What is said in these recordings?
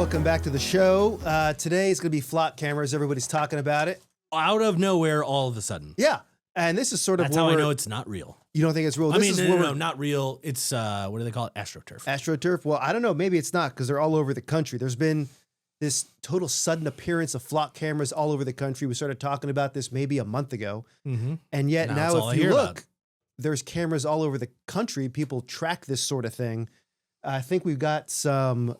Welcome back to the show. Today is going to be flock cameras. Everybody's talking about it. Out of nowhere, all of a sudden. Yeah, and this is sort of That's how I know it's not real. You don't think it's real? I mean, no, not real. It's, what do they call it? AstroTurf. AstroTurf? Well, I don't know. Maybe it's not because they're all over the country. There's been this total sudden appearance of flock cameras all over the country. We started talking about this maybe a month ago. Mm-hmm. And yet now if you look, there's cameras all over the country. People track this sort of thing. I think we've got some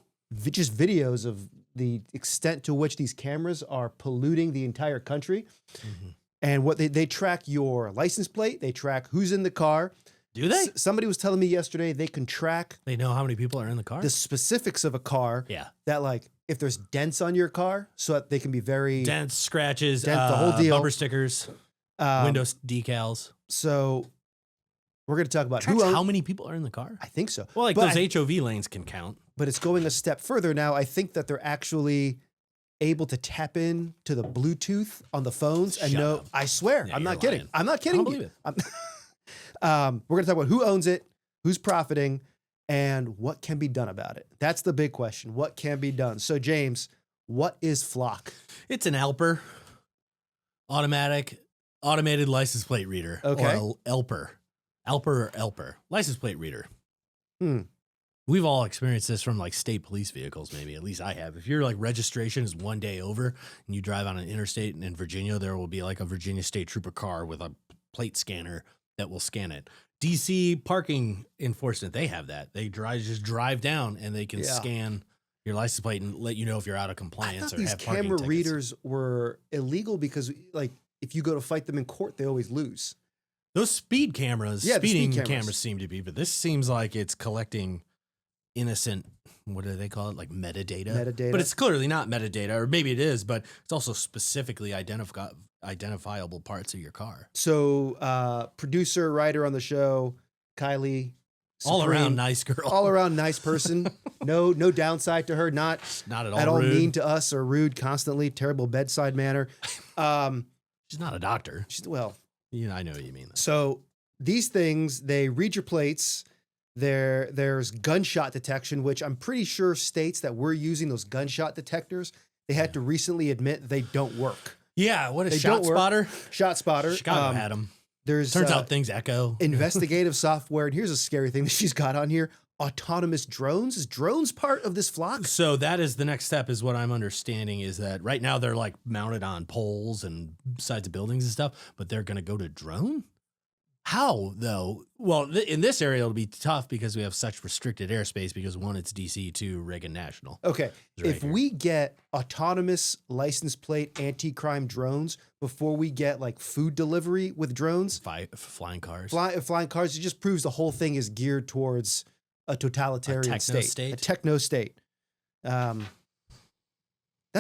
just videos of the extent to which these cameras are polluting the entire country. Mm-hmm. And what they track your license plate. They track who's in the car. Do they? Somebody was telling me yesterday they can track. They know how many people are in the car? The specifics of a car. Yeah. That like if there's dents on your car so that they can be very. Dents, scratches, the whole deal. Bumper stickers, window decals. So we're going to talk about how many people are in the car? I think so. Well, like those HOV lanes can count. But it's going a step further now. I think that they're actually able to tap in to the Bluetooth on the phones and know. I swear, I'm not kidding. I'm not kidding. I don't believe it. We're going to talk about who owns it, who's profiting, and what can be done about it. That's the big question. What can be done? So, James, what is Flock? It's an Elper, automated license plate reader. Okay. Or Elper or Elper, license plate reader. We've all experienced this from like state police vehicles, maybe. At least I have. If your like registration is one day over and you drive on an interstate in Virginia, there will be like a Virginia State Trooper car with a plate scanner that will scan it. DC parking enforcement, they have that. They just drive down and they can scan your license plate and let you know if you're out of compliance. I thought these camera readers were illegal because like if you go to fight them in court, they always lose. Those speeding cameras seem to be, but this seems like it's collecting innocent, what do they call it? Like metadata. But it's clearly not metadata, or maybe it is, but it's also specifically identifiable parts of your car. So producer, writer on the show, Kylie. All around nice girl. All around nice person. No downside to her. Not at all rude. Mean to us or rude constantly. Terrible bedside manner. She's not a doctor. I know what you mean. So these things, they read your plates. There's gunshot detection, which I'm pretty sure states that we're using those gunshot detectors, they had to recently admit they don't work. Yeah, what is Shot Spotter? Shot Spotter. Chicago had them. Turns out things echo. Investigative software. And here's a scary thing that she's got on here. Autonomous drones. Is drones part of this Flock? So that is the next step, is what I'm understanding, is that right now they're like mounted on poles and sides of buildings and stuff, but they're going to go to drone? How, though? Well, in this area, it'll be tough because we have such restricted airspace because, one, it's DC, two, Reagan National. Okay. If we get autonomous license plate anti-crime drones before we get like food delivery with drones. Flying cars. Flying cars, it just proves the whole thing is geared towards a totalitarian state. A techno state. That's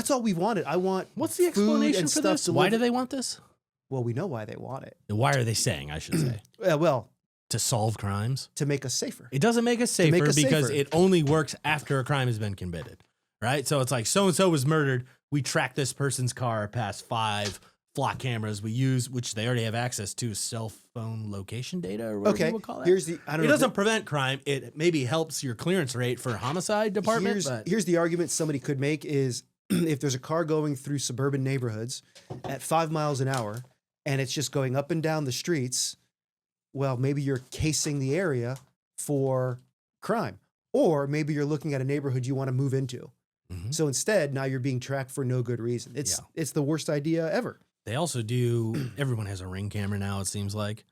all we wanted. I want What's the explanation for this? Why do they want this? Well, we know why they want it. Why are they saying, I should say? To solve crimes? To make us safer. It doesn't make us safer because it only works after a crime has been committed, right? So it's like so-and-so was murdered. We track this person's car past 5 Flock cameras we use, which they already have access to, cell phone location data or whatever you would call that. It doesn't prevent crime. It maybe helps your clearance rate for homicide department. Here's the argument somebody could make is if there's a car going through suburban neighborhoods at 5 miles an hour, and it's just going up and down the streets, well, maybe you're casing the area for crime. Or maybe you're looking at a neighborhood you want to move into. Mm-hmm. So instead, now you're being tracked for no good reason. It's the worst idea ever. They also do, everyone has a Ring camera now, it seems like.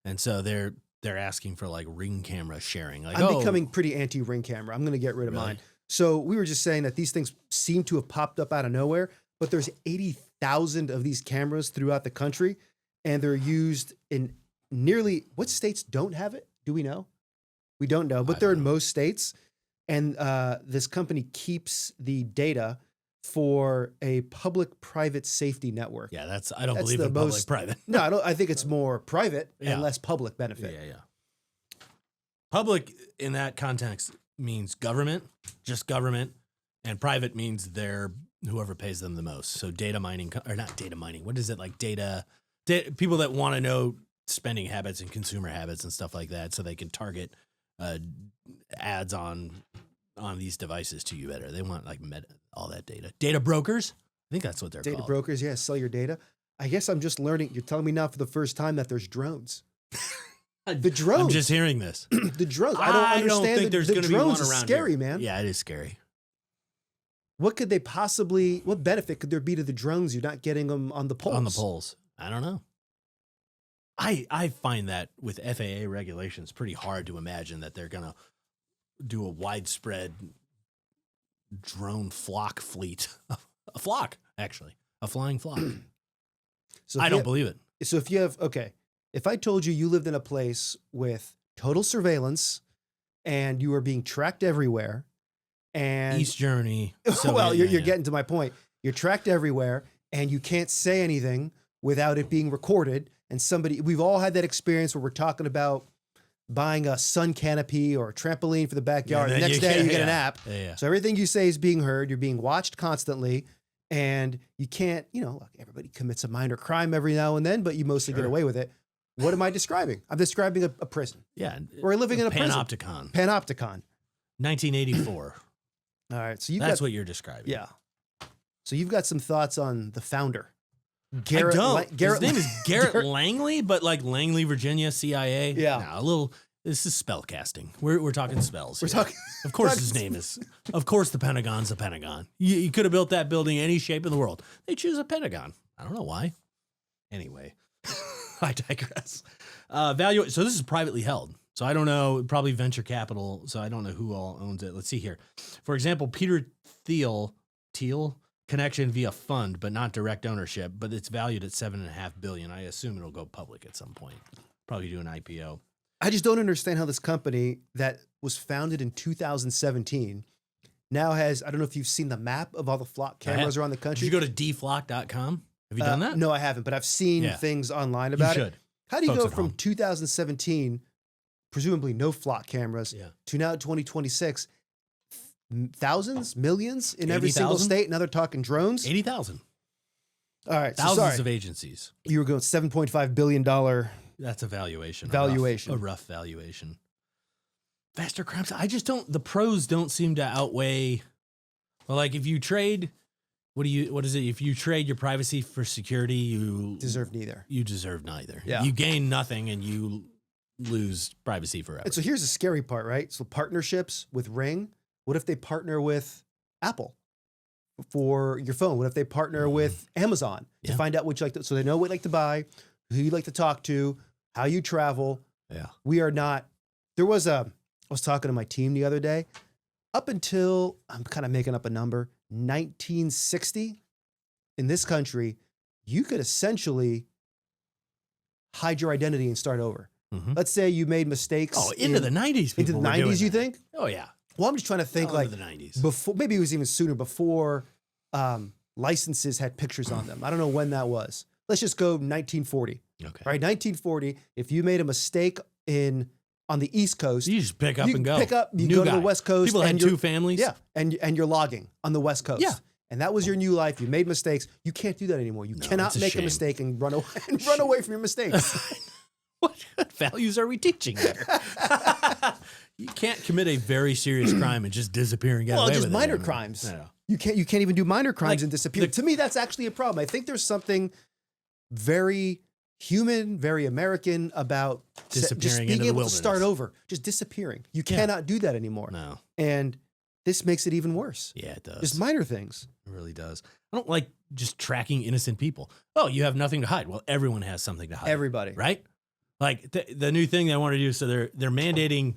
And so they're asking for like Ring camera sharing. Like, I'm becoming pretty anti-Ring camera. I'm going to get rid of mine. So we were just saying that these things seem to have popped up out of nowhere, but there's 80,000 of these cameras throughout the country, and they're used in nearly, what states don't have it? Do we know? We don't know, but they're in most states. And this company keeps the data for a public-private safety network. Yeah, I don't believe in public-private. No, I think it's more private and less public benefit. Yeah. Public in that context means government, just government, and private means whoever pays them the most. So data mining, or not data mining, what is it, like data people that want to know spending habits and consumer habits and stuff like that, so they can target ads on these devices to you better. They want like all that data. Data brokers? I think that's what they're Data called. brokers, yeah, sell your data. I guess I'm just learning. You're telling me now for the first time that there's drones. The drones. I'm just hearing this. The drones. I don't understand. think there's the going to be one drones is around scary, here. man. Yeah, it is scary. What could they possibly? What benefit could there be to the drones? You're not getting them on the poles. On the poles. I don't know. I find that with FAA regulations pretty hard to imagine that they're going to do a widespread drone flock fleet. A flock, actually. A flying flock. So I don't believe it. So if you have, if I told you lived in a place with total surveillance and you were being tracked everywhere and East Germany. well, you're getting to my point. You're tracked everywhere and you can't say anything without it being recorded. And we've all had that experience where we're talking about buying a sun canopy or a trampoline for the backyard. Yeah, the next day you get an app. Yeah. So everything you say is being heard. You're being watched constantly. And you can't, everybody commits a minor crime every now and then, but you mostly get away with it. What am I describing? I'm describing a prison. Yeah. We're living in a prison. Panopticon. Panopticon. 1984. All right. So that's what you're describing. Yeah. So you've got some thoughts on the founder. Garrett, his name is Garrett Langley, but like Langley, Virginia, CIA. Yeah. This is spell casting. We're talking spells. We're talking. Of course, his name is. Of course, the Pentagon's a Pentagon. You could have built that building any shape in the world. They choose a Pentagon. I don't know why. Anyway, I digress. Value. So this is privately held. So I don't know. Probably venture capital. So I don't know who all owns it. Let's see here. For example, Peter Thiel connection via fund, but not direct ownership. But it's valued at $7.5 billion. I assume it'll go public at some point. Probably do an IPO. I just don't understand how this company that was founded in 2017 now has, I don't know if you've seen the map of all the flock cameras around the country. Did you go to dflock.com? Have you done that? No, I haven't, but I've seen things online about it. How do you go from 2017, presumably no flock cameras, to now 2026, thousands, millions in every single state? Now they're talking drones? 80,000. All right. Thousands of agencies. You were going $7.5 billion. That's a valuation. Valuation. A rough valuation. Faster crimes. I just don't, the pros don't seem to outweigh. Well, like if you trade, what is it? If you trade your privacy for security, you deserve neither. You deserve neither. Yeah. You gain nothing and you lose privacy forever. And so here's the scary part, right? So partnerships with Ring. What if they partner with Apple for your phone? What if they partner with Amazon to find out what you like to, so they know what you like to buy, who you like to talk to, how you travel. Yeah. We are not, I was talking to my team the other day, up until, I'm kind of making up a number, 1960 in this country, you could essentially hide your identity and start over. Mm-hmm. Let's say you made mistakes. Oh, into the 90s. Into the 90s, you think? Oh, yeah. Well, I'm just trying to think like the 90s. Before, maybe it was even sooner, before licenses had pictures on them. I don't know when that was. Let's just go 1940. Okay. Right, 1940. If you made a mistake on the East Coast, you just pick up and go. You go to the West Coast. People had two families. Yeah, and you're logging on the West Coast. Yeah. And that was your new life. You made mistakes. You can't do that anymore. You cannot make a mistake and run away from your mistakes. What values are we teaching here? You can't commit a very serious crime and just disappear and get away with it. Well, just minor crimes. No. You can't even do minor crimes and disappear. To me, that's actually a problem. I think there's something very human, very American about disappearing just being into the able wilderness. to start over, just disappearing. You cannot do that anymore. No. And this makes it even worse. Yeah, it does. Just minor things. It really does. I don't like just tracking innocent people. Oh, you have nothing to hide. Well, everyone has something to hide. Everybody. Right? Like the new thing they want to do, so they're mandating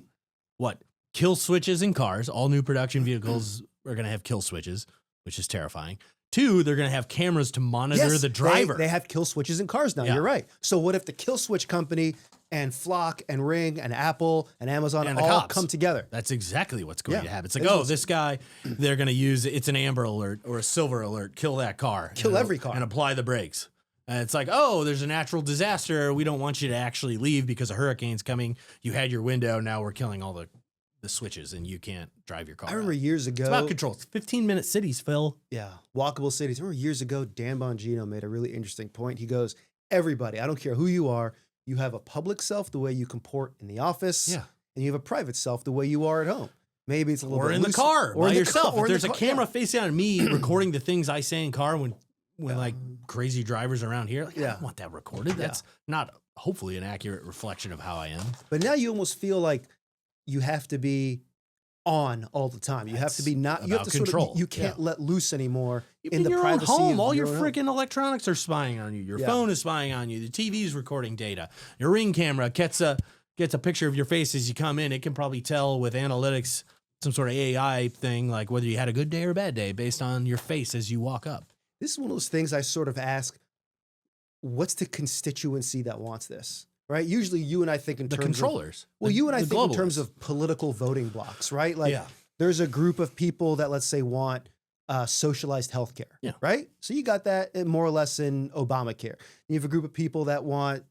what? Kill switches in cars. All new production vehicles are going to have kill switches, which is terrifying. 2, they're going to have cameras to monitor the driver. They have kill switches in cars now. Yeah. You're right. So what if the kill switch company and Flock and Ring and Apple and Amazon and all come together? That's exactly what's going to happen. It's like, this guy, they're going to use, it's an Amber Alert or a Silver Alert, kill that car. Kill every car. And apply the brakes. And it's like, there's a natural disaster. We don't want you to actually leave because a hurricane's coming. You had your window. Now we're killing all the switches and you can't drive your car. I remember years ago. It's about control. It's 15-minute cities, Phil. Yeah. Walkable cities. I remember years ago, Dan Bongino made a really interesting point. He goes, everybody, I don't care who you are, you have a public self the way you comport in the office. Yeah. And you have a private self the way you are at home. Maybe it's a little or bit in the loose- car or by in the yourself. car- or If in there's the a car- camera yeah. facing on me recording the things I say in car when like crazy drivers around here, like, I don't want that recorded. That's not hopefully an accurate reflection of how I am. But now you almost feel like you have to be on all the time. You have to be not. You have about to control. sort of. You can't let loose anymore Even in the your own privacy home, of all your own home. freaking electronics are spying on you. Your phone is spying on you. The TV's recording data. Your Ring camera gets a picture of your face as you come in. It can probably tell with analytics, some sort of AI thing, like whether you had a good day or a bad day based on your face as you walk up. This is one of those things I sort of ask, what's the constituency that wants this? Right? Usually you and I think in The terms controllers. of, well, you and I the think in terms globalists. of political voting blocks, right? Like Yeah. there's a group of people that, let's say, want socialized healthcare, Yeah. right? So you got that more or less in Obamacare. You have a group of people that want,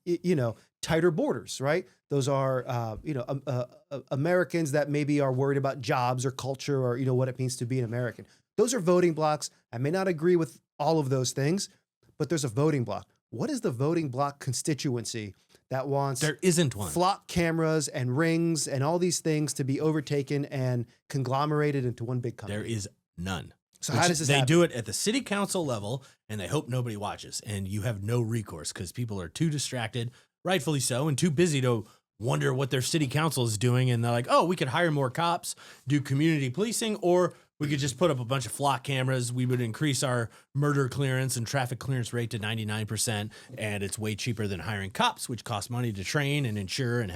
tighter borders, right? Those are, Americans that maybe are worried about jobs or culture or, what it means to be an American. Those are voting blocks. I may not agree with all of those things, but there's a voting block. What is the voting block constituency that wants There isn't one. flock cameras and rings and all these things to be overtaken and conglomerated into one big company? There is none. So how does this They happen? do it at the city council level, and they hope nobody watches. And you have no recourse because people are too distracted, rightfully so, and too busy to wonder what their city council is doing. And they're like, oh, we could hire more cops, do community policing, or we could just put up a bunch of flock cameras. We would increase our murder clearance and traffic clearance rate to 99%. And it's way cheaper than hiring cops, which costs money to train and insure and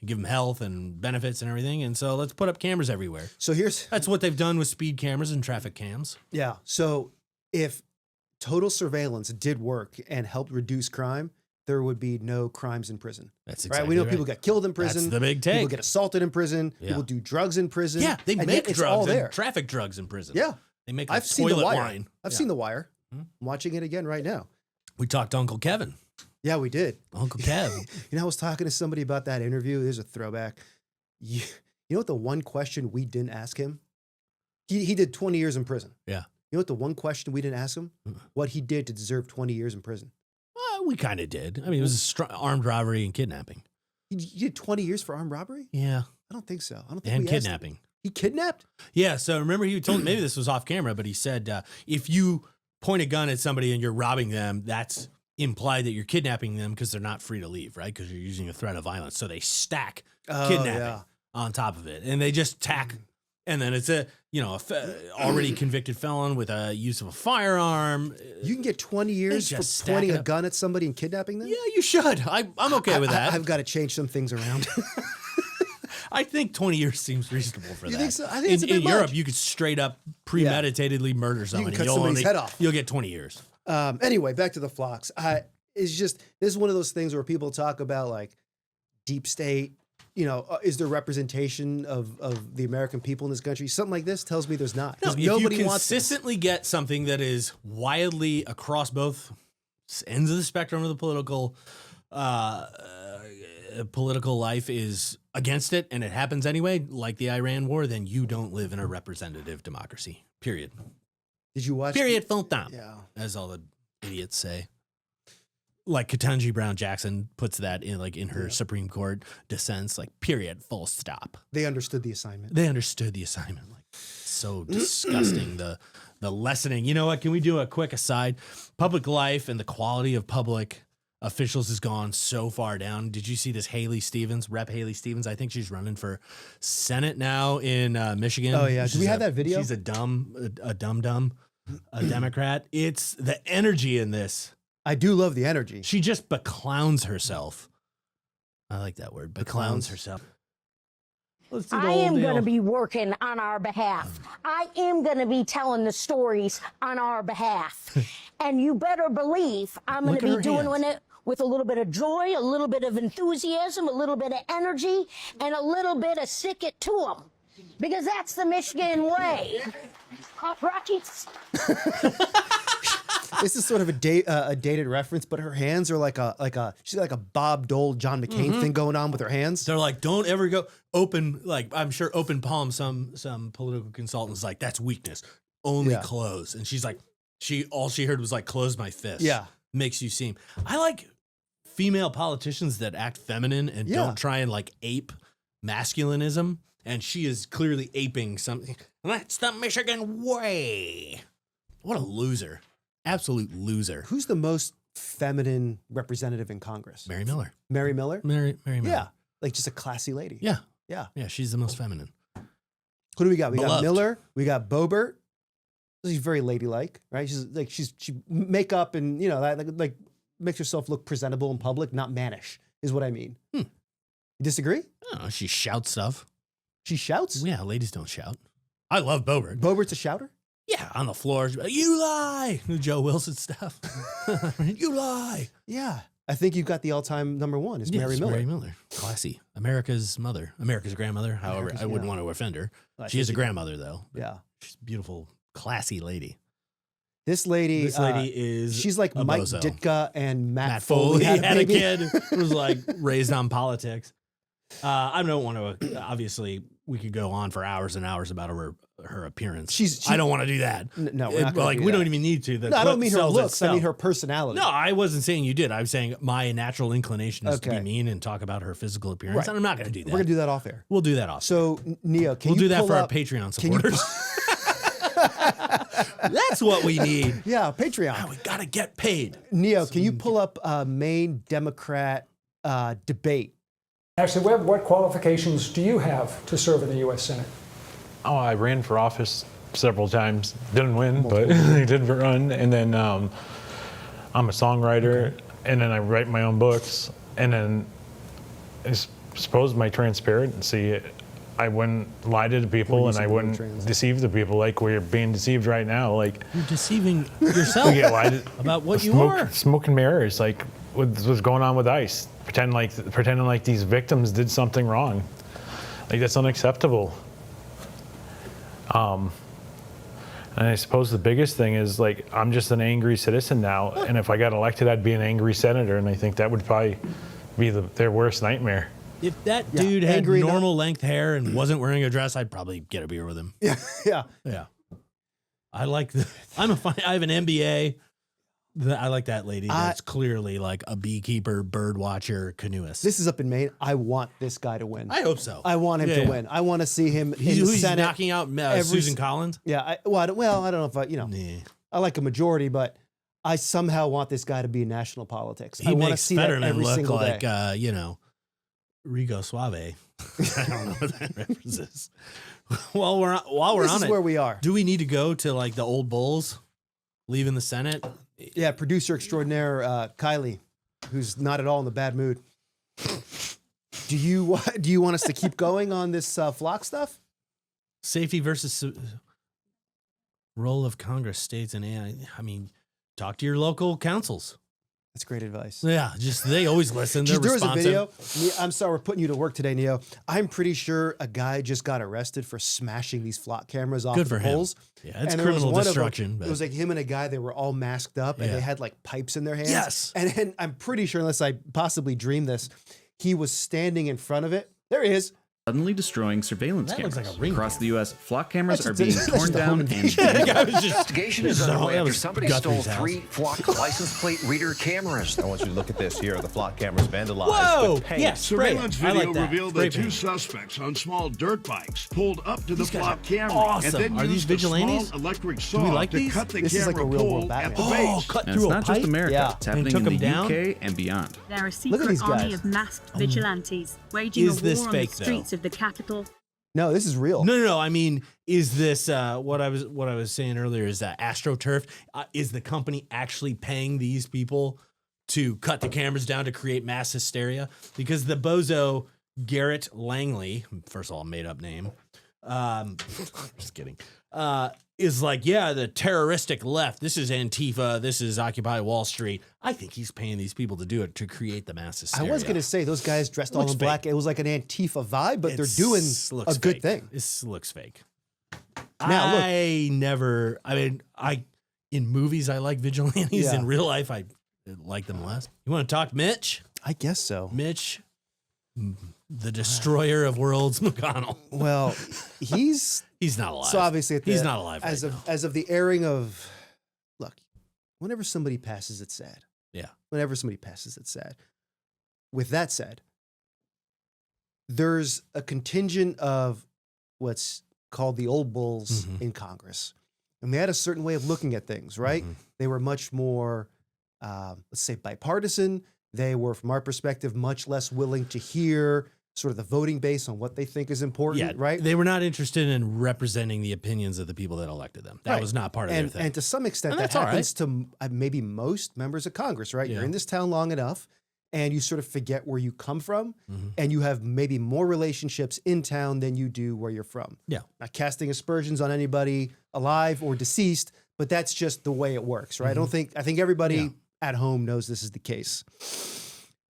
give them health and benefits and everything. And so let's put up cameras everywhere. So That's what they've done with speed cameras and traffic cams. yeah. So if total surveillance did work and helped reduce crime, there would be no crimes in prison. That's Right? exactly We know right. people get killed in prison. That's the big People take. get assaulted in prison. Yeah. People do drugs in prison. Yeah, they and make yet it's all drugs there. and traffic drugs in prison. Yeah. They make I've like seen The toilet Wire. wine. I've Yeah. seen The Wire. Hmm. I'm watching it again right now. We talked to Uncle Kevin. Yeah, we did. Uncle Kev. I was talking to somebody about that interview. There's a throwback. You know what the one question we didn't ask him? He did 20 years in prison. Yeah. You know what the one question we didn't ask him? What he did to deserve 20 years in prison. We kind of did. I mean, it was armed robbery and kidnapping. He did 20 years for armed robbery? Yeah. I don't think so. I don't think And we asked him. kidnapping. He kidnapped? Yeah. So remember, he told maybe this was off camera, but he said if you point a gun at somebody and you're robbing them, that's implied that you're kidnapping them because they're not free to leave, right? Because you're using a threat of violence. So they stack kidnapping on top of it, and they just tack. And then it's already convicted felon with a use of a firearm. You can get 20 years just for pointing stack it a up. gun at somebody and kidnapping them? Yeah, you should. I'm okay with that. I've got to change some things around. I think 20 years seems reasonable for You that. think so? I think it's a bit in Europe, much. you could straight up premeditatedly murder someone. cut You'll somebody's head off. You'll get 20 years. Anyway, back to the flocks. It's just, this is one of those things where people talk about like deep state, is there representation of the American people in this country? Something like this tells me there's not. No, 'Cause if nobody you wants this. consistently get something that is wildly across both ends of the spectrum of the political life is against it, and it happens anyway, like the Iran war, then you don't live in a representative democracy. Period. Did you watch? Period. Full stop. Yeah. As all the idiots say. Like Ketanji Brown Jackson puts that in her Supreme Court dissents, like period, full stop. They understood the assignment. They understood the assignment. Like so disgusting. The lessening. You know what? Can we do a quick aside? Public life and the quality of public officials has gone so far down. Did you see this Rep. Haley Stevens? I think she's running for Senate now in Michigan. Oh yeah. Do we have that video? She's a Democrat. It's the energy in this. I do love the energy. She just beclowns herself. I like that word. Beclowns Beclowns. herself. Let's do the I whole am going to deal. be working on our behalf. I am going to be telling the stories on our behalf. And you better believe I'm going Look to at be her doing hands. it with a little bit of joy, a little bit of enthusiasm, a little bit of energy, and a little bit of sick it to them. Because that's the Michigan way. Right? This is sort of a dated reference, but her hands are she's got like a Bob Dole, John McCain thing going on with her hands. They're like, don't ever go open. Like I'm sure open palm. Some political consultants like that's weakness. Only Yeah. close. And she's like, all she heard was like close my fist. Yeah. Makes you seem. I like female politicians that act feminine and Yeah. don't try and like ape masculinism and she is clearly aping something. That's the Michigan way. What a loser. Absolute loser. Who's the most feminine representative in Congress? Mary Miller. Mary Miller? Mary Miller. Yeah. Like just a classy lady. Yeah. Yeah. Yeah, she's the most feminine. Who do we got? We got Beloved. Miller. We got Boebert. She's very ladylike, right? She makeup and like makes herself look presentable in public, not mannish, is what I mean. You disagree? I don't know, she shouts stuff. She shouts? Yeah, ladies don't shout. I love Boebert. Boebert's a shouter? Yeah, on the floor. You lie. The Joe Wilson stuff. You lie. Yeah. I think you've got the all-time number one is Mary Yes, Miller. Mary Miller. Classy. America's mother. America's grandmother. However, I wouldn't want to offend her. She is a grandmother, though. Yeah. She's a beautiful, classy lady. This lady is she's like a Mike bozo. Ditka and Matt Foley had had a baby. kid who was like raised on politics. I don't want to, obviously, we could go on for hours and hours about her appearance. She- I don't want to do that. No, we're not gonna do we that. don't even need to. The No, I don't clip mean her sells looks. itself. I mean her personality. No, I wasn't saying you did. I was saying my natural inclination is to be Okay. mean and talk about her physical appearance, Right. and I'm not going to do that. We're going to do that off air. We'll do that off. So, Neo, can We'll you do that pull for our up- Patreon can you- supporters. That's what we need. Yeah, Patreon. Now we got to get paid. Neo, can you pull up a Maine Democrat debate? Ashley Webb, what qualifications do you have to serve in the U.S. Senate? Oh, I ran for office several times. Didn't win, but I did run. And then I'm a songwriter, and then I write my own books. And then I suppose my transparency, I wouldn't lie to the people, and I wouldn't deceive the people like we're being deceived right now. Like You're deceiving yourself we get lied about what you smoke, are. smoke and mirrors, like what's going on with ICE. Pretending like these victims did something wrong. Like that's unacceptable. And I suppose the biggest thing is like I'm just an angry citizen now, and if I got elected, I'd be an angry senator, and I think that would probably be their worst nightmare. If that dude had angry enough- normal length hair and wasn't wearing a dress, I'd probably get a beer with him. Yeah, yeah. Yeah. I like I have an MBA. I like that lady. That's clearly like a beekeeper, bird watcher, canoeist. This is up in Maine. I want this guy to win. I hope so. I want him Yeah. to win. I want to see him in the Who's Senate. knocking out Susan Collins? Yeah. I don't know if Nah. I like a majority, but I somehow want this guy to be in national politics. I He want to makes see that Fetterman every look single like, day. Rigo Suave. I don't know what that reference is. While we're This on is it, where we are. do we need to go to like the old bulls leaving the Senate? Yeah, producer extraordinaire Kylie, who's not at all in the bad mood. Do you want us to keep going on this flock stuff? Safety versus role of Congress, states, and I mean, talk to your local councils. That's great advice. Yeah, they always listen. They're There was a responsive. video. I'm sorry, we're putting you to work today, Neo. I'm pretty sure a guy just got arrested for smashing these flock cameras off Good the for him. poles. Yeah, it's And there was criminal one of them- destruction. But It was like him and a guy. They were all masked up, and Yeah. they had like pipes in their hands. Yes. And then I'm pretty sure, unless I possibly dreamed this, he was standing in front of it. There he is. Suddenly destroying surveillance That looks cameras. like a ring Across camera. the U.S., flock cameras That's are being just- that's torn just a down home and invasion. The guy was just Investigation is So, underway that after was somebody Guthrie's stole house. 3 flock license plate reader cameras. I want you to look at this here. The flock cameras vandalized. Whoa! with paint. Yes, spray it. Surveillance I video like that. revealed Spray that two paint. suspects on small dirt bikes pulled up to the These guys flock are camera awesome. and then Are these used vigilantes? a small electric we saw like to these? cut the This is like camera a real world pole at the Batman. base. Cut And through it's a not pipe? just America. Yeah. It's And happening took in the them down? UK and beyond. They're a Look at secret these army guys. of masked vigilantes waging Is a this war on fake, the though? streets of the capital. No, this is real. No. I mean, is this what I was saying earlier? Is that AstroTurf? Is the company actually paying these people to cut the cameras down to create mass hysteria? Because the bozo Garrett Langley, first of all, made up name, just kidding, is like, yeah, the terroristic left. This is Antifa. This is Occupy Wall Street. I think he's paying these people to do it to create the mass I hysteria. was going to say those guys dressed all Looks in black. fake. It was like an Antifa vibe, but they're It's- doing looks a good fake. thing. This looks fake. Now, look. In movies, I like vigilantes. Yeah. In real life, I like them less. You want to talk Mitch? I guess so. Mitch, the destroyer of worlds, McConnell. Well, he's He's not alive. so obviously at the, He's not alive as right of now. as of the airing of. Look, whenever somebody passes, it's sad. Yeah. Whenever somebody passes, it's sad. With that said, there's a contingent of what's called the old bulls in Congress. And they had a certain way of looking at things, right? They were much more, let's say, bipartisan. They were, from our perspective, much less willing to hear sort of the voting base on what they think is important, right? They were not interested in representing the opinions of the people that elected them. That was not part of their thing. And to some extent, that happens to maybe most members of Congress, right? You're in this town long enough, and you sort of forget where you come from, and you have maybe more relationships in town than you do where you're from. Yeah. Not casting aspersions on anybody alive or deceased, but that's just the way it works, right? I think everybody at home knows this is the case.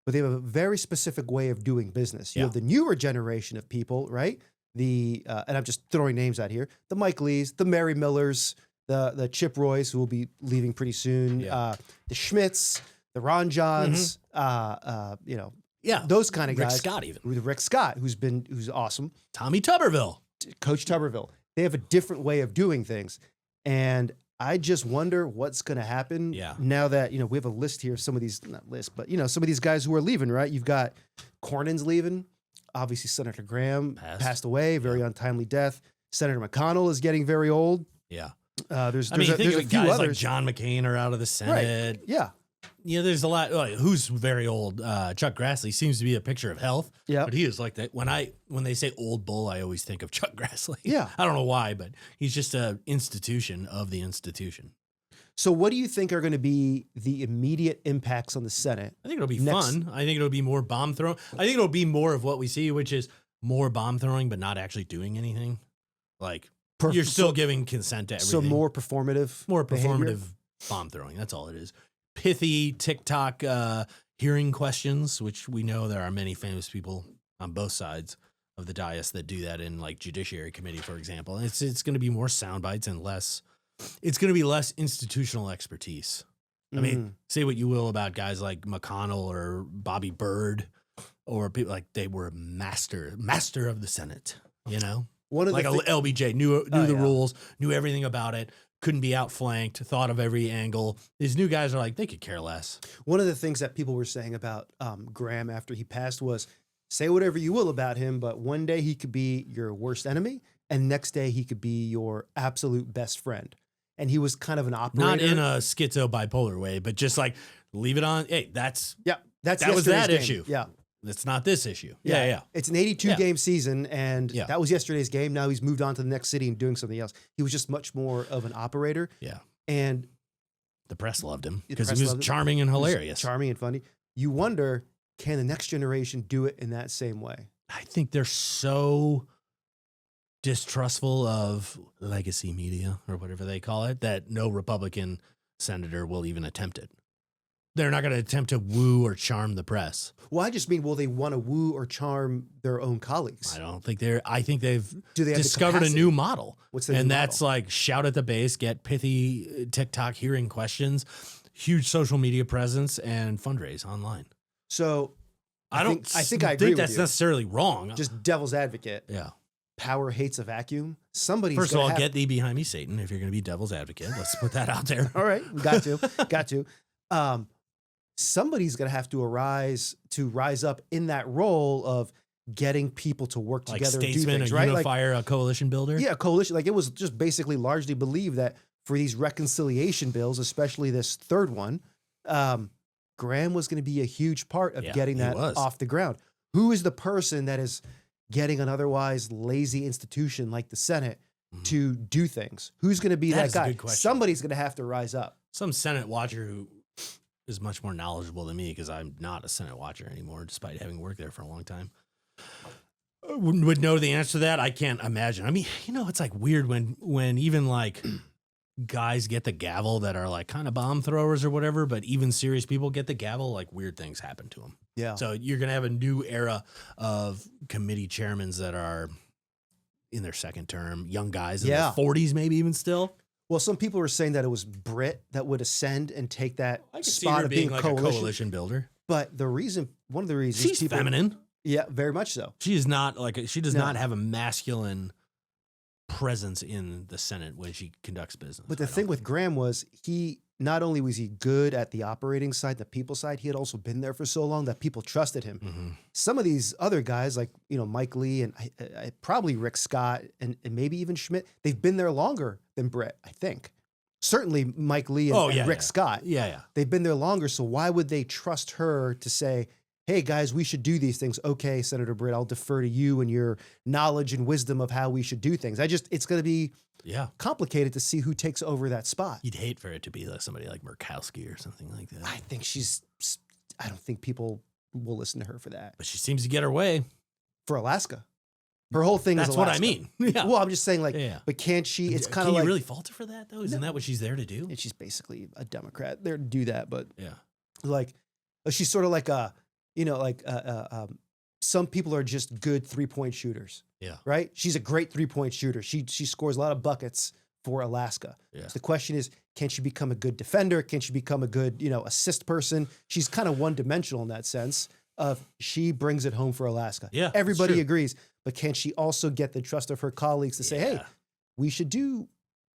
But they have a very specific way of doing business. You have the newer generation of people, right? And I'm just throwing names out here: the Mike Lees, the Mary Millers, the Chip Roys, who will be leaving pretty soon, the Schmitz, the Ron Johns, those kind of guys. Rick Scott, even Rick Scott, who's awesome. Tommy Tuberville, Coach Tuberville. They have a different way of doing things, and I just wonder what's going to happen now that, we have a list here of some of these, not list, but, some of these guys who are leaving, right? You've got Cornyn's leaving. Obviously, Senator Graham passed away, very untimely death. Senator McConnell is getting very old. Yeah. There's a few guys others. like Like John McCain are out of the Senate. Right. Yeah. There's a lot. Like, who's very old? Chuck Grassley seems to be a picture of health. Yeah, but he is like that. When they say old bull, I always think of Chuck Grassley. Yeah, I don't know why, but he's just an institution of the institution. So, what do you think are going to be the immediate impacts on the Senate? I think it'll be fun. I think it'll be more bomb throwing. I think it'll be more of what we see, which is more bomb throwing, but not actually doing anything. Like you're still giving consent to everything. So more performative behavior? Bomb throwing. That's all it is. Pithy TikTok hearing questions, which we know there are many famous people on both sides of the dais that do that in like Judiciary Committee, for example. And it's going to be more sound bites and less. It's going to be less institutional expertise. I mean, say what you will about guys like McConnell or Bobby Byrd or people like they were master of the Senate. One of like LBJ knew the rules, knew everything about it. Couldn't be outflanked, thought of every angle. These new guys are like, they could care less. One of the things that people were saying about Graham after he passed was, say whatever you will about him, but one day he could be your worst enemy, and next day he could be your absolute best friend. And he was kind of an operator. Not in a schizo bipolar way, but just like, leave it on. Hey, that was that game. issue. Yeah. It's not this issue. Yeah. It's an 82-game season, and that was yesterday's game. Now he's moved on to the next city and doing something else. He was just much more of an operator. Yeah. And the press loved him because he was charming and hilarious. Charming and funny. You wonder, can the next generation do it in that same way? I think they're so distrustful of legacy media or whatever they call it that no Republican senator will even attempt it. They're not going to attempt to woo or charm the press. Well, I just mean, will they want to woo or charm their own colleagues? I think they've have discovered a new model. What's the new that's model? like shout at the base, get pithy TikTok hearing questions, huge social media presence, and fundraise online. So I think I agree think with that's you. necessarily wrong. Just devil's advocate. Yeah. Power hates a vacuum. Somebody's First of all, get thee behind me, Satan, if you're going to be devil's advocate. Let's put that out there. All right. Got to. Somebody's going to have to rise up in that role of getting people to work Like together and do statesman, things, a right? unifier, a coalition builder. Yeah, a coalition. Like it was just basically largely believed that for these reconciliation bills, especially this third one, Graham was going to be a huge part of getting that off the ground. Who is the person that is getting an otherwise lazy institution like the Senate to do things? Who's going to be that guy? Somebody's going to have to rise up. Some Senate watcher who is much more knowledgeable than me, because I'm not a Senate watcher anymore, despite having worked there for a long time, would know the answer to that. I can't imagine. I mean, it's like weird when even like guys get the gavel that are like kind of bomb throwers or whatever, but even serious people get the gavel, like weird things happen to them. Yeah. So you're going to have a new era of committee chairmen that are in their second term, young guys in their 40s, maybe even still. Well, some people were saying that it was Britt that would ascend and take that I could see spot her of being like coalition. a coalition builder. But one of the reasons She's feminine. Yeah, very much so. She is not she does not have a masculine presence in the Senate when she conducts business. But the thing with Graham was he not only was he good at the operating side, the people side, he had also been there for so long that people trusted him. Mm-hmm. Some of these other guys, like, Mike Lee and probably Rick Scott and maybe even Schmidt, they've been there longer than Brett, I think. Certainly Mike Lee and Rick Scott. Yeah. They've been there longer. So why would they trust her to say, hey, guys, we should do these things? Okay, Senator Britt, I'll defer to you and your knowledge and wisdom of how we should do things. It's going to be complicated to see who takes over that spot. You'd hate for it to be like somebody like Murkowski or something like that. I don't think people will listen to her for that. But she seems to get her way. For Alaska. Her whole thing is That's Alaska. what I mean. Yeah. Well, I'm just saying, but can't she? It's kind of like. Can you really fault her for that, though? Isn't that what she's there to do? And she's basically a Democrat there to do that. But yeah, she's sort of like some people are just good 3-point shooters. Yeah. Right? She's a great 3-point shooter. She scores a lot of buckets for Alaska. Yeah. So the question is, can she become a good defender? Can she become a good, assist person? She's kind of one-dimensional in that sense of she brings it home for Alaska. Yeah. Everybody agrees. But can she also get the trust of her colleagues to say, hey, we should do...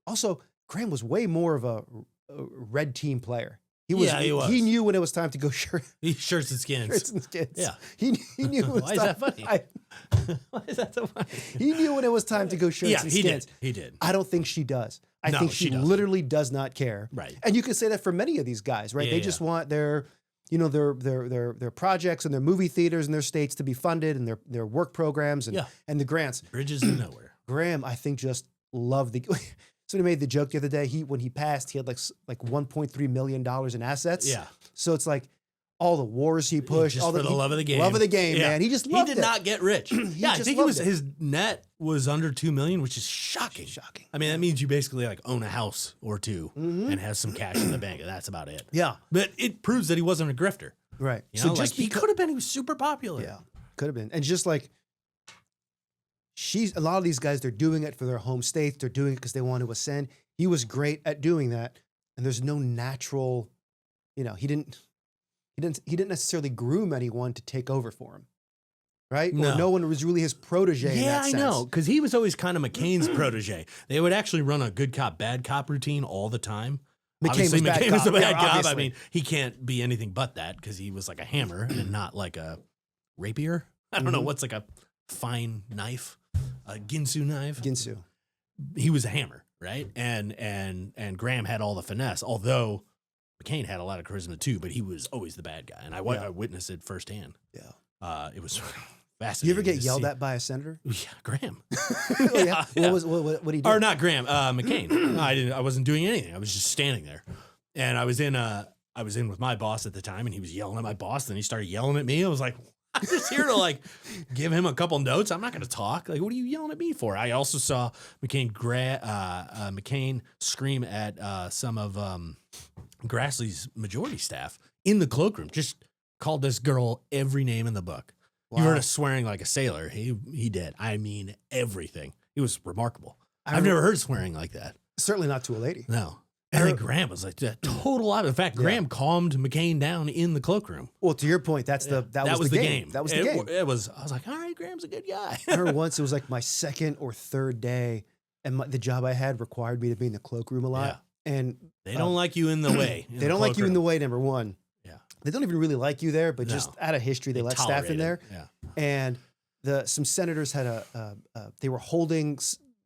Also, Graham was way more of a red team player. He was. He knew when it was time to go shirts and skins. Shirts and skins. Yeah. He knew. Why is that funny? Why is that so funny? He knew when it was time to go shirts and skins. He did. I don't think she does. I think she literally does not care. Right. And you can say that for many of these guys, right? They just want their projects and their movie theaters in their states to be funded and their work programs and the grants. Bridges to nowhere. Graham, I think, just loved the. Somebody made the joke the other day. When he passed, he had like $1.3 million in assets. Yeah. So it's like all the wars he pushed, just for the love of the game. Love of the game, man. He just loved He did not get rich. I think his net was under $2 million, which is shocking. Shocking. I mean, that means you basically own a house or two and have some cash in the bank, and that's about it. Yeah. But it proves that he wasn't a grifter. Right. So just he could have been. He was super popular. Yeah, could have been. And just like a lot of these guys, they're doing it for their home states. They're doing it because they want to ascend. He was great at doing that, and there's no natural, he didn't necessarily groom anyone to take over for him, right? No. Or no one was really his protege. in that sense. I know, because he was always kind of McCain's protege. They would actually run a good cop, bad cop routine all the time. McCain was McCain bad was a cop. bad Yeah, cop. obviously. I mean, he can't be anything but that because he was like a hammer and not like a rapier. I don't know what's like a fine knife, a Ginsu knife. Ginsu. He was a hammer, right? And Graham had all the finesse, although McCain had a lot of charisma too, but he was always the bad guy. And I witnessed it firsthand. Yeah. It was You fascinating. ever get yelled at by a senator? Yeah, Graham. Yeah. What did he do? Or not Graham, McCain. I wasn't doing anything. I was just standing there. And I was in with my boss at the time, and he was yelling at my boss, and he started yelling at me. I was like, I'm just here to give him a couple notes. I'm not going to talk. What are you yelling at me for? I also saw McCain scream at some of Grassley's majority staff in the cloakroom. Just called this girl every name in the book. Wow. You heard us swearing like a sailor. He did. I mean everything. It was remarkable. I've never heard swearing like that. Certainly not to a lady. No. I think Graham was like that total opposite. In fact, Graham calmed McCain down in the cloakroom. Well, to your point, that was the game. That was the game. It was. I was like, all right, Graham's a good guy. I remember once it was like my second or third day, and the job I had required me to be in the cloakroom a lot. Yeah. And they don't like you in the way. They don't like you in the way. Number one. Yeah. They don't even really like you there, but just out of history, they let staff in there. Yeah. And some senators had they were holding.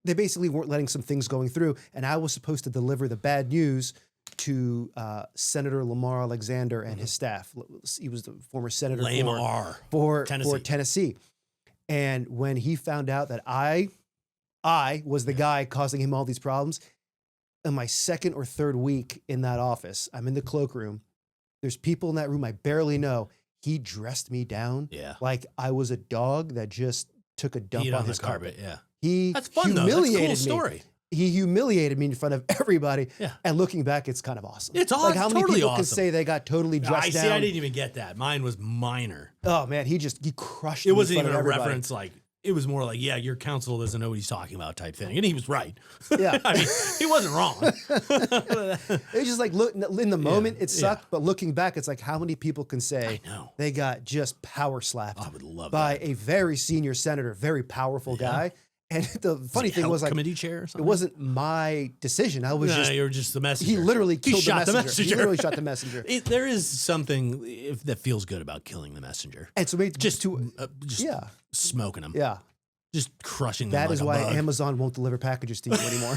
They basically weren't letting some things going through, and I was supposed to deliver the bad news to Senator Lamar Alexander and his staff. He was the former senator for Tennessee. And when he found out that I was the guy causing him all these problems, in my second or third week in that office, I'm in the cloakroom. There's people in that room I barely know. He dressed me down like I was a dog that just took a dump on his carpet. Yeah. That's fun, humiliated That's a cool story. me. He humiliated me in front of everybody. Yeah. And looking back, it's kind of awesome. It's awesome. Like how many totally people can awesome. say they got totally dressed down? I didn't even get that. Mine was minor. Oh man, he crushed it me. It wasn't even a reference it was more like, your counsel doesn't know what he's talking about type thing. And he was right. Yeah. I mean, he wasn't wrong. It was just like, look, in the moment, it sucked. But looking back, it's like how many people can say they got just power slapped I would love by that. a very senior senator, very powerful guy. And the funny thing was, like, committee chair or it something? wasn't my decision. I was just, you were just the messenger. he literally killed shot the messenger. He literally shot the messenger. There is something that feels good about killing the messenger. And so maybe Just just smoking them. yeah. Just crushing them. That like is a why bug. Amazon won't deliver packages to you anymore.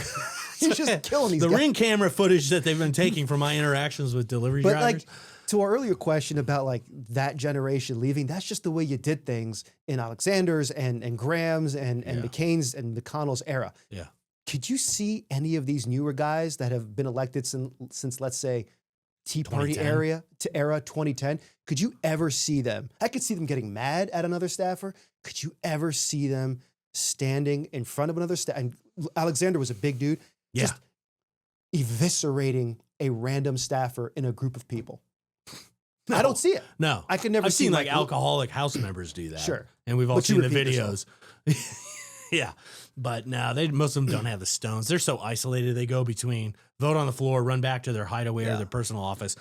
He's just killing these the guys. Ring camera footage that they've been taking from my interactions with delivery But drivers. like, to our earlier question about like that generation leaving, that's just the way you did things in Alexander's and Graham's and McCain's and McConnell's era. Yeah. Could you see any of these newer guys that have been elected since let's say Tea Party 2010? era 2010? Could you ever see them? I could see them getting mad at another staffer. Could you ever see them standing in front of another staff? And Alexander was a big dude. Yeah. Just eviscerating a random staffer in a group of people. No. I don't see it. No. I could never I've see seen like Mike- alcoholic house members do that. Sure. And we've all But you seen the repeat videos. Yeah. But no, most of them don't have the stones. They're so isolated. They go between vote on the floor, run back to their hideaway or their personal office,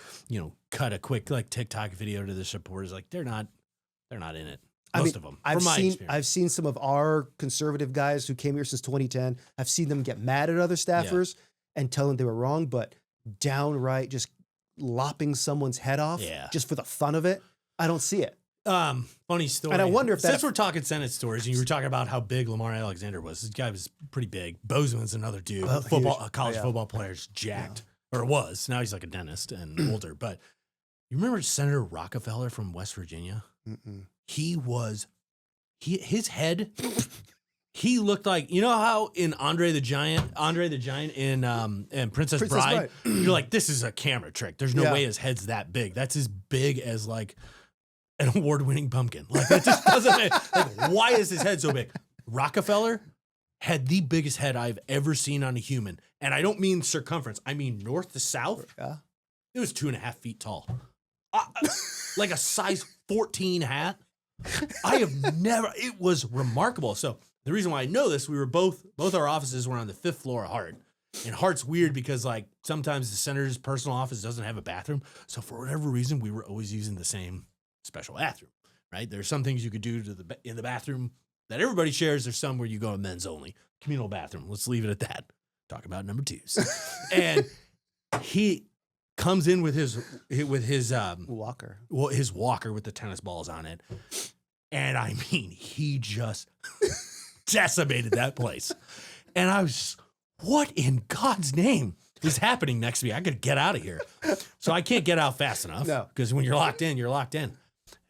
cut a quick like TikTok video to the supporters. Like they're not in it. Most of them. I've seen some of our conservative guys who came here since 2010. I've seen them get mad at other staffers and tell them they were wrong, but downright just lopping someone's head off just for the fun of it. I don't see it. Funny story. And I wonder if since we're talking Senate stories, and you were talking about how big Lamar Alexander was, this guy was pretty big. Bozeman's another dude, college football player's jacked, or was. Now he's like a dentist and older. But you remember Senator Rockefeller from West Virginia? Mm-mm. His head, he looked like, you know how in Andre the Giant in Princess Bride, you're like, this is a camera trick. There's no way his head's that big. That's as big as like an award-winning pumpkin. Like that just doesn't like, why is his head so big? Rockefeller had the biggest head I've ever seen on a human. And I don't mean circumference. I mean north to south. Yeah. It was 2.5 feet tall. Like a size 14 hat. I have never, it was remarkable. So the reason why I know this, we were both our offices were on the 5th floor of Hart. And Hart's weird because like sometimes the senator's personal office doesn't have a bathroom. So for whatever reason, we were always using the same special bathroom, right? There's some things you could do in the bathroom that everybody shares. There's some where you go to men's only, communal bathroom. Let's leave it at that. Talk about number 2s. And he comes in with his walker. Well, his walker with the tennis balls on it. And I mean, he just decimated that place. And I was, what in God's name is happening next to me? I got to get out of here. So I can't get out fast enough. No. Because when you're locked in, you're locked in.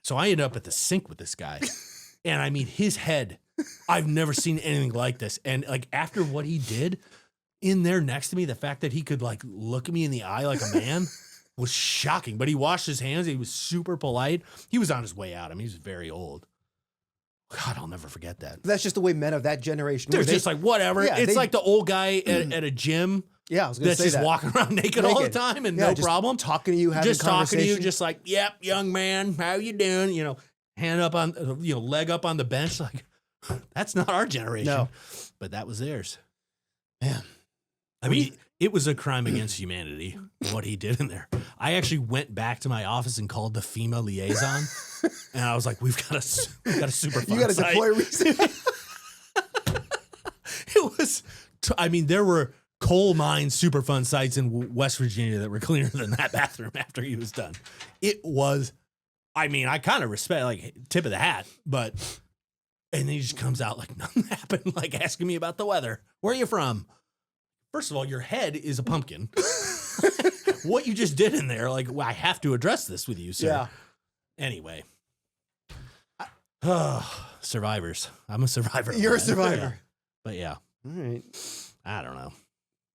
So I ended up at the sink with this guy. And I mean, his head, I've never seen anything like this. And like after what he did in there next to me, the fact that he could like look at me in the eye like a man was shocking. But he washed his hands. He was super polite. He was on his way out. I mean, he was very old. God, I'll never forget that. That's just the way men of that generation They're just like, whatever. Yeah, it's like the old guy at a gym. Yeah, I was going to that's say just that. walking around naked all the time and no just problem. Talking to you, having just talking to you, conversation. just like, yep, young man, how you doing? Hand up on, leg up on the bench. Like, that's not our generation. No. But that was theirs. Man. I mean, it was a crime against humanity, what he did in there. I actually went back to my office and called the FEMA liaison. And I was like, we've got a super fun You got to site. deploy recently. It was, there were coal mine super fun sites in West Virginia that were cleaner than that bathroom after he was done. It was, I kind of respect, like, tip of the hat, but, and then he just comes out like nothing happened, like asking me about the weather. Where are you from? First of all, your head is a pumpkin. What you just did in there, like, well, I have to address this with you, sir. Yeah. Anyway. Survivors. I'm a survivor. You're a survivor. But yeah. All right. I don't know.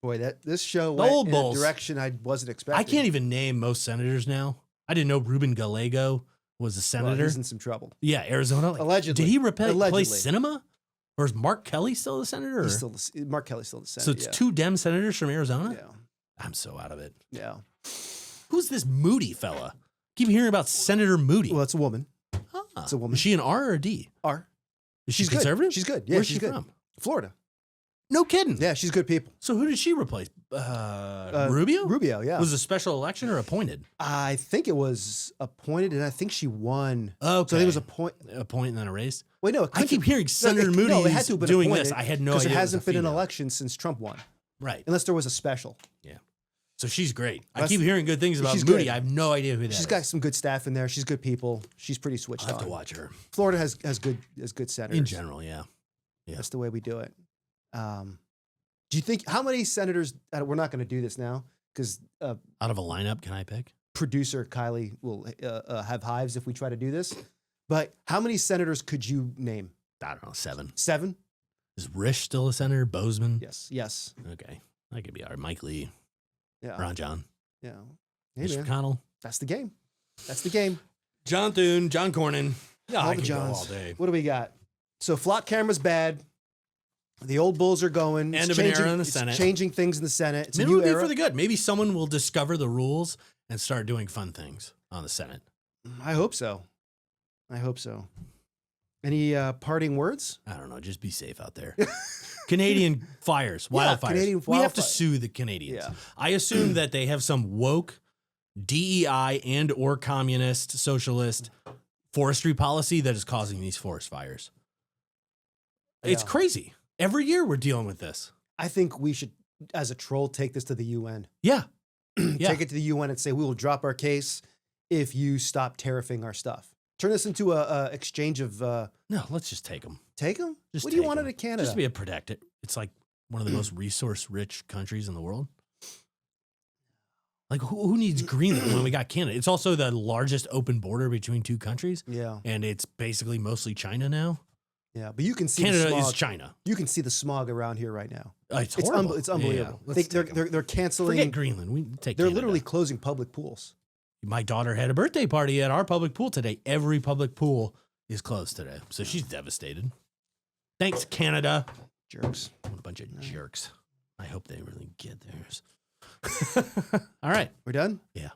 Boy, this show The went old in bulls. a direction I wasn't expecting. I can't even name most senators now. I didn't know Ruben Gallego was a Well, senator. he's in some trouble. Yeah, Arizona. Like, Allegedly. Did he replace Allegedly. Cinema? Or is Mark Kelly still the senator? He's still Mark Kelly's still the Senate. So it's two Dem senators from Arizona? Yeah. I'm so out of it. Yeah. Who's this Moody fella? Keep hearing about Senator Moody. Well, it's a woman. Ah. It's a woman. Is she an R or a D? R. Is she She's good. conservative? She's good. Yeah, Where's she's she good. from? Florida. No kidding. Yeah, she's good people. So who did she replace? Rubio? Rubio, yeah. Was it a special election or appointed? I think it was appointed, and I think she won. Okay. So I think it was a point and then a race. Wait, no. I keep hearing Senator Moody doing this. I had no idea. Because there hasn't been an female. election since Trump won. Right. Unless there was a special. Yeah. So she's great. I That's- keep hearing good things about she's Moody. good. I have no idea who that is. She's got some good staff in there. She's good people. She's pretty switched I'll have on. to watch her. Florida has good senators. In general, yeah. That's the way we do it. Do you think how many senators? We're not going to do this now because Out of a lineup, can I pick? producer Kylie will have hives if we try to do this. But how many senators could you name? I don't know, 7. 7? Is Risch still a senator? Bozeman? Yes. Yes. Okay. That could be all right. Mike Lee, Yeah. Ron John, Yeah. Hey, Mitch man. McConnell, That's the game. That's the game. John Thune, John Cornyn. Yeah, All I the could go Johns. all day. What do we got? So flock camera's bad. The old bulls are going. End It's of an era changing- in the it's Senate. Changing things in the Senate. It's Maybe a it new would be era. for the good. Maybe someone will discover the rules and start doing fun things on the Senate. I hope so. I hope so. Any parting words? I don't know. Just be safe out there. Canadian fires, Yeah, wildfires. Canadian We have to wildfire. sue the Canadians. Yeah. I assume that they have some woke DEI and or communist, socialist forestry policy that is causing these forest fires. It's Yeah. crazy. Every year we're dealing with this. I think we should, as a troll, take this to the UN. Yeah. Yeah. Take it to the UN and say we will drop our case if you stop tariffing our stuff. Turn this into a exchange of No, let's just take them. take them. Just What do you take want 'em. out of Canada? Just to be a protector. It's like one of the most resource-rich countries in the world. Like, who needs Greenland when we got Canada? It's also the largest open border between two countries, yeah, and it's basically mostly China now. yeah. But you can see the Canada smog. is China. You can see the smog around here right now. It's It's, horrible. it's unbelievable. Yeah, let's take 'em. They're canceling. Forget Greenland. We take. They're Canada. literally closing public pools. My daughter had a birthday party at our public pool today. Every public pool is closed today, so she's devastated. Thanks, Canada. Jerks. What a bunch of jerks. I hope they really get theirs. All right. We're done? Yeah.